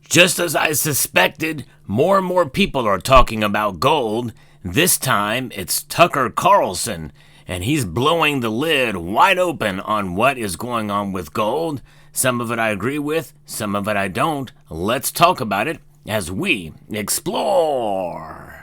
Just as I suspected, more and more people are talking about gold. This time, it's Tucker Carlson, and he's blowing the lid wide open on what is going on with gold. Some of it I agree with, some of it I don't. Let's talk about it as we explore.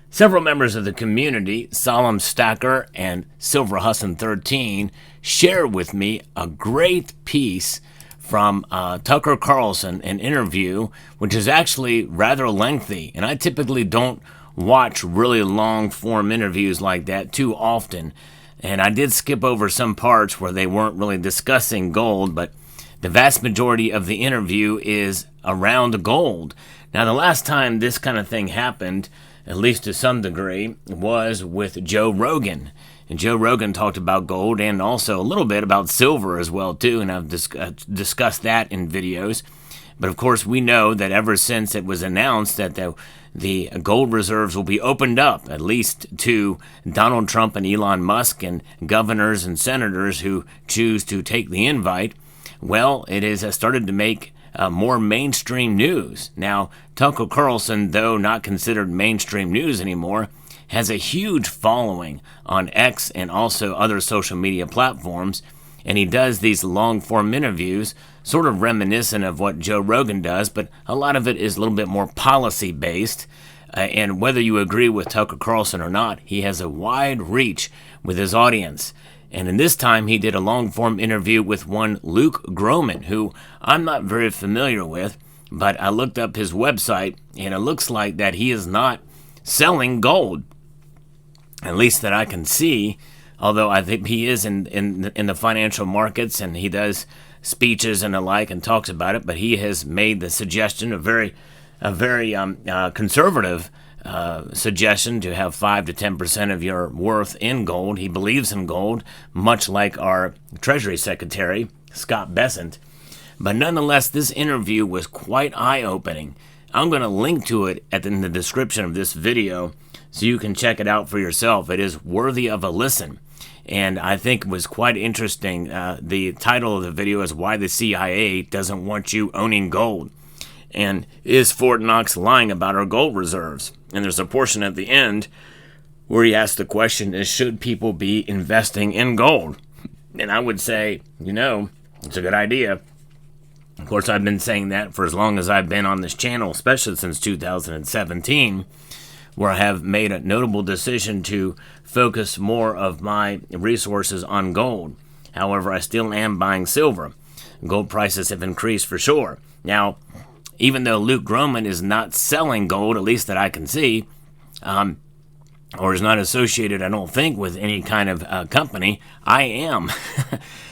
Several members of the community, Solemn Stacker and Silver Hussin 13, share with me a great piece from Tucker Carlson, an interview, which is actually rather lengthy. And I typically don't watch really long form interviews like that too often. And I did skip over some parts where they weren't really discussing gold, but the vast majority of the interview is around gold. Now, the last time this kind of thing happened, at least to some degree, was with Joe Rogan. And Joe Rogan talked about gold and also a little bit about silver as well, too, and I've discussed that in videos. But of course, we know that ever since it was announced that the gold reserves will be opened up, at least to Donald Trump and Elon Musk and governors and senators who choose to take the invite, well, it has started to make more mainstream news. Now, Tucker Carlson, though not considered mainstream news anymore, has a huge following on X and also other social media platforms, and he does these long-form interviews, sort of reminiscent of what Joe Rogan does, but a lot of it is a little bit more policy-based, and whether you agree with Tucker Carlson or not, he has a wide reach with his audience. And in this time, he did a long-form interview with one Luke Gromen, who I'm not very familiar with, but I looked up his website, and it looks like that he is not selling gold, at least that I can see, although I think he is in the financial markets, and he does speeches and the like and talks about it, but he has made the suggestion, a very conservative suggestion, to have 5 to 10% of your worth in gold. He believes in gold, much like our Treasury Secretary, Scott Bessent. But nonetheless, this interview was quite eye-opening. I'm going to link to it in the description of this video so you can check it out for yourself. It is worthy of a listen. And I think it was quite interesting. The title of the video is Why the CIA Doesn't Want You Owning Gold. And is Fort Knox lying about our gold reserves? And there's a portion at the end where he asks the question is, should people be investing in gold? And I would say, it's a good idea. Of course, I've been saying that for as long as I've been on this channel, especially since 2017, where I have made a notable decision to focus more of my resources on gold. However, I still am buying silver. Gold prices have increased for sure. Now, even though Luke Gromen is not selling gold, at least that I can see, or is not associated, I don't think, with any kind of company, I am.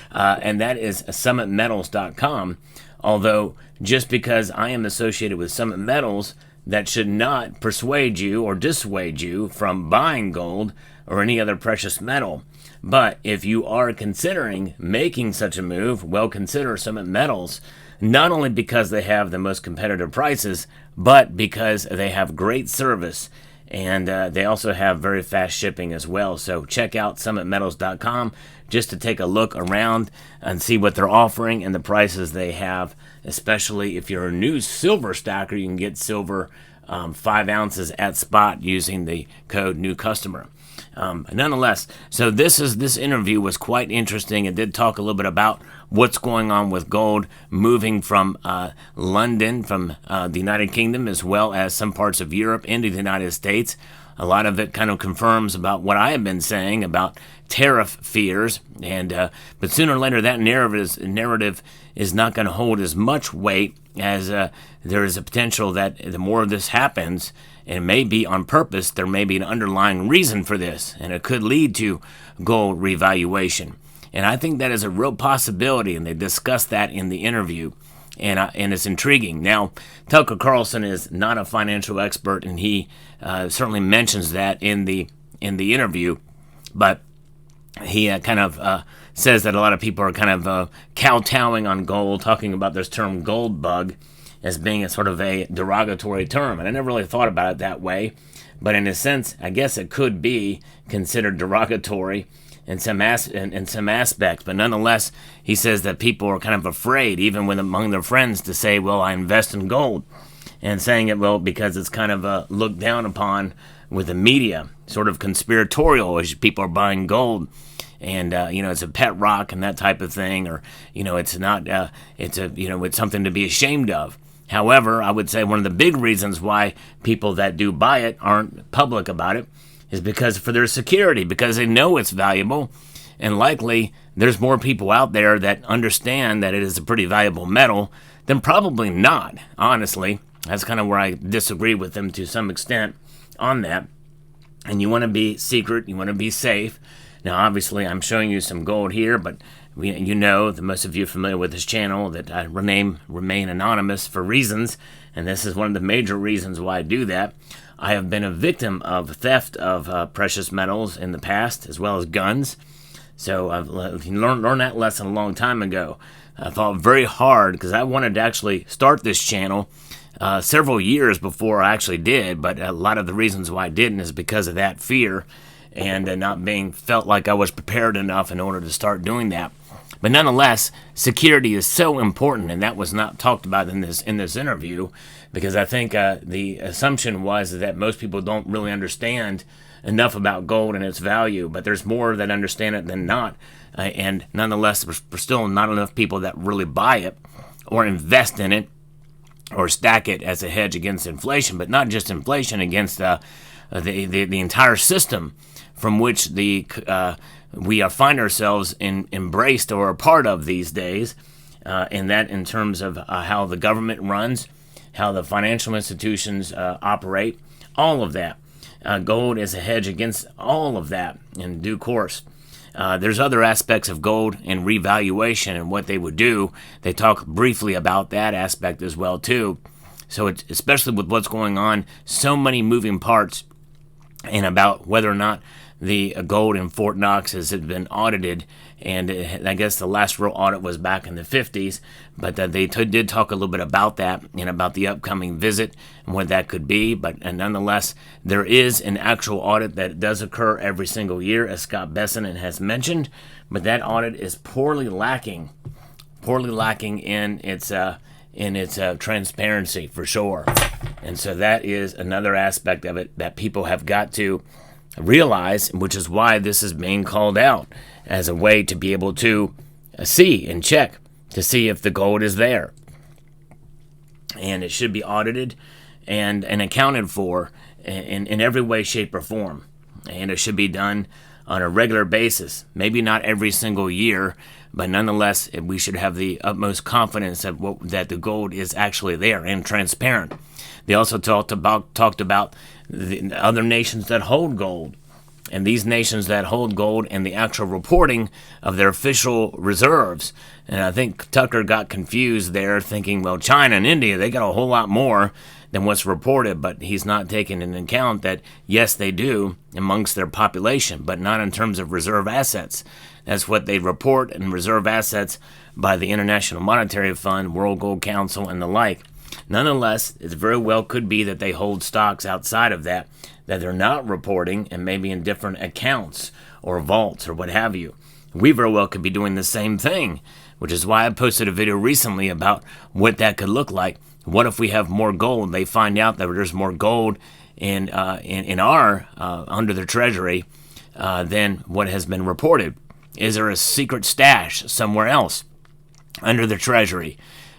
And that is summitmetals.com. Although, just because I am associated with Summit Metals, that should not persuade you or dissuade you from buying gold or any other precious metal. But if you are considering making such a move, well, consider Summit Metals, not only because they have the most competitive prices, but because they have great service, and they also have very fast shipping as well. So check out summitmetals.com just to take a look around and see what they're offering and the prices they have. Especially if you're a new silver stacker, you can get silver 5 ounces at spot using the code new customer. Nonetheless, so this interview was quite interesting. It did talk a little bit about what's going on with gold moving from London, from the United Kingdom, as well as some parts of Europe into the United States. A lot of it kind of confirms about what I have been saying about tariff fears, and but sooner or later that narrative is not going to hold as much weight, as there is a potential that the more of this happens, and it may be on purpose, there may be an underlying reason for this, and it could lead to gold revaluation. And I think that is a real possibility, and they discussed that in the interview, and it's intriguing. Now, Tucker Carlson is not a financial expert, and he certainly mentions that in the interview, but he kind of says that a lot of people are kind of kowtowing on gold, talking about this term gold bug as being a sort of a derogatory term. And I never really thought about it that way, but in a sense, I guess it could be considered derogatory. in some aspects, but nonetheless, he says that people are kind of afraid, even when among their friends, to say, "Well, I invest in gold," and saying it, well, because it's kind of looked down upon with the media, sort of conspiratorial, as people are buying gold, and it's a pet rock and that type of thing, or it's not, it's something to be ashamed of. However, I would say one of the big reasons why people that do buy it aren't public about it is because for their security, because they know it's valuable, and likely there's more people out there that understand that it is a pretty valuable metal than probably not, honestly. That's kind of where I disagree with them to some extent on that. And you want to be secret, you want to be safe. Now, obviously, I'm showing you some gold here, but that most of you are familiar with this channel, that I remain anonymous for reasons, and this is one of the major reasons why I do that. I have been a victim of theft of precious metals in the past, as well as guns. So I've learned that lesson a long time ago. I fought very hard because I wanted to actually start this channel several years before I actually did, but a lot of the reasons why I didn't is because of that fear and not being felt like I was prepared enough in order to start doing that. But nonetheless, security is so important, and that was not talked about in this interview, because I think the assumption was that most people don't really understand enough about gold and its value, but there's more that understand it than not, and nonetheless, there's still not enough people that really buy it or invest in it or stack it as a hedge against inflation, but not just inflation, against the entire system from which we find ourselves embraced or a part of these days, and that in terms of how the government runs, how the financial institutions operate, all of that. Gold is a hedge against all of that in due course. There's other aspects of gold and revaluation and what they would do. They talk briefly about that aspect as well too. So it's, especially with what's going on, so many moving parts, and about whether or not the gold in Fort Knox has been audited, and I guess the last real audit was back in the 50s, but they did talk a little bit about that and about the upcoming visit and what that could be. But nonetheless, there is an actual audit that does occur every single year, as Scott Besson has mentioned, but that audit is poorly lacking in its transparency, for sure. And so that is another aspect of it that people have got to realize, which is why this is being called out as a way to be able to see and check to see if the gold is there. And it should be audited and accounted for in every way, shape, or form. And it should be done on a regular basis. Maybe not every single year, but nonetheless, we should have the utmost confidence that the gold is actually there and transparent. They also talked about the other nations that hold gold, and these nations that hold gold and the actual reporting of their official reserves. And I think Tucker got confused there, thinking, well, China and India, they got a whole lot more than what's reported, but he's not taking into account that, yes, they do amongst their population, but not in terms of reserve assets. That's what they report in reserve assets by the International Monetary Fund, World Gold Council, and the like. Nonetheless, it very well could be that they hold stocks outside of that they're not reporting, and maybe in different accounts or vaults or what have you. We very well could be doing the same thing, which is why I posted a video recently about what that could look like. What if we have more gold? They find out that there's more gold in our under the treasury than what has been reported. Is there a secret stash somewhere else under the treasury?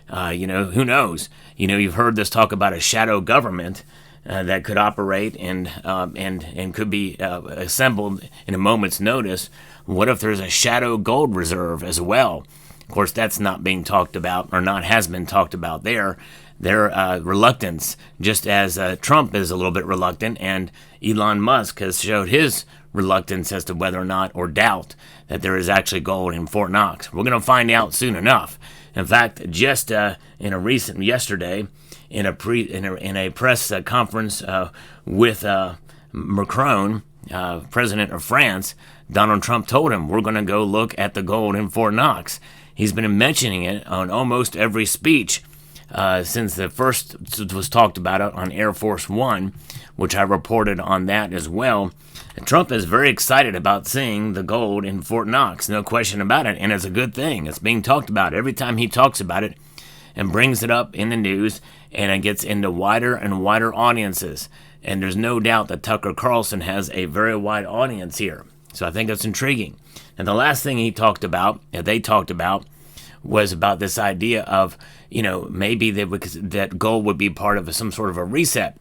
Who knows? You've heard this talk about a shadow government that could operate and could be assembled in a moment's notice. What if there's a shadow gold reserve as well? Of course, that's not being talked about, or not has been talked about there. Their reluctance, just as Trump is a little bit reluctant, and Elon Musk has showed his reluctance as to whether or not, or doubt, that there is actually gold in Fort Knox. We're going to find out soon enough. In fact, just yesterday, in a press conference with Macron, president of France, Donald Trump told him, we're going to go look at the gold in Fort Knox. He's been mentioning it on almost every speech since the first was talked about it on Air Force One, which I reported on that as well. Trump is very excited about seeing the gold in Fort Knox, no question about it, and it's a good thing. It's being talked about every time he talks about it and brings it up in the news, and it gets into wider and wider audiences. And there's no doubt that Tucker Carlson has a very wide audience here. So I think that's intriguing. And the last thing they talked about, was about this idea of, maybe that gold would be part of some sort of a reset.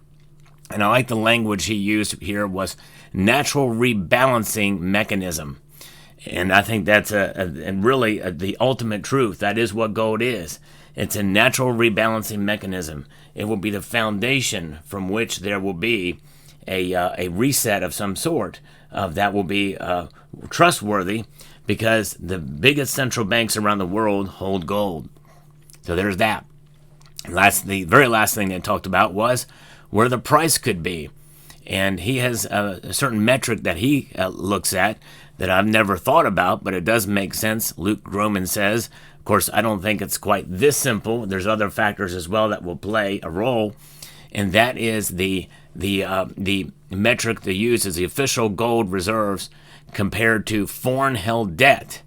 And I like the language he used here was natural rebalancing mechanism. And I think that's really the ultimate truth. That is what gold is. It's a natural rebalancing mechanism. It will be the foundation from which there will be a reset of some sort that will be trustworthy, because the biggest central banks around the world hold gold. So there's that. The very last thing they talked about was where the price could be. And he has a certain metric that he looks at that I've never thought about, but it does make sense. Luke Groman says, of course, I don't think it's quite this simple. There's other factors as well that will play a role, and that is the metric they use is the official gold reserves compared to foreign-held debt.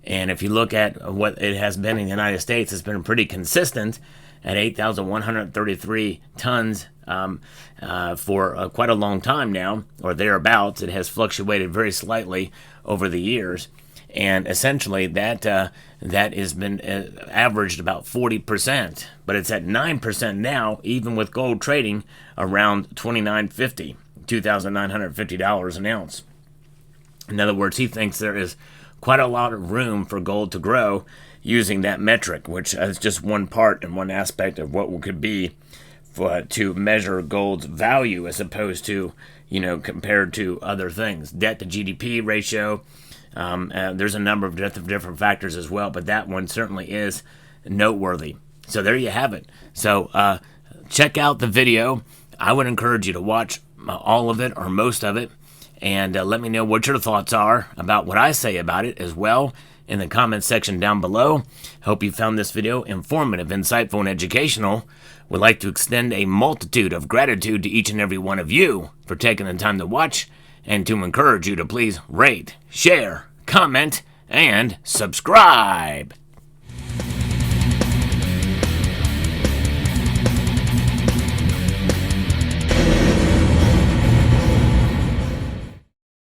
And if you look at what it has been in the United States, it's been pretty consistent at 8,133 tons for quite a long time now, or thereabouts. It has fluctuated very slightly over the years. And essentially that has been averaged about 40%, but it's at 9% now, even with gold trading around $2,950 an ounce. In other words, he thinks there is quite a lot of room for gold to grow using that metric, which is just one part and one aspect of what could be to measure gold's value as opposed to, compared to other things. Debt to GDP ratio. There's a number of different factors as well, but that one certainly is noteworthy. So there you have it. So check out the video. I would encourage you to watch all of it or most of it, and let me know what your thoughts are about what I say about it as well in the comments section down below. Hope you found this video informative, insightful, and educational. Would like to extend a multitude of gratitude to each and every one of you for taking the time to watch, and to encourage you to please rate, share, comment, and subscribe.